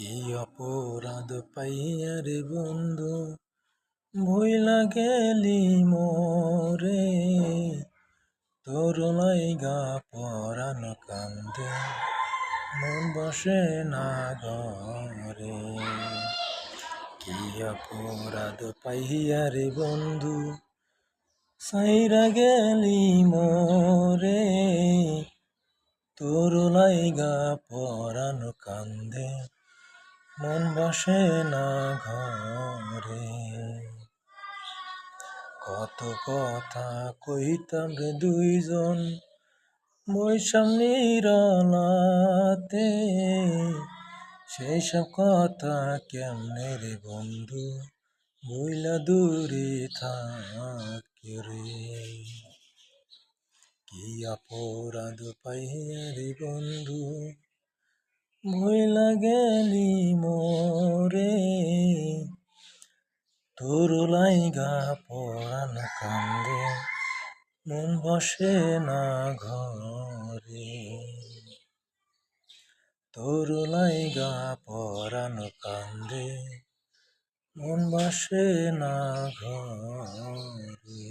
কি অপরাধ পাইয়া রে বন্ধু ভইলা গেলি মোরে, তোর লাইগা পরাণ কান্দে মন বসে না ঘরে। কি অপরাধ পাইয়া রে বন্ধু সাইরা গেলি মোরে, তোর লাইগা পরাণ কান্দে মন বসে না ঘরে। কত কথা কইতাম রে দুইজন বৈশাম নিরালাতে, সেই সব কথা কেমনে রে বন্ধু বইলা দূরে থাকে রে। কি অপরাধ পাইয়া রে বন্ধু ভইলা গেলি মোরে, তোর লাইগা পরাণ কান্দে মন বসে না ঘরে। তোর লাইগা পরাণ কান্দে মন বসে না ঘরে।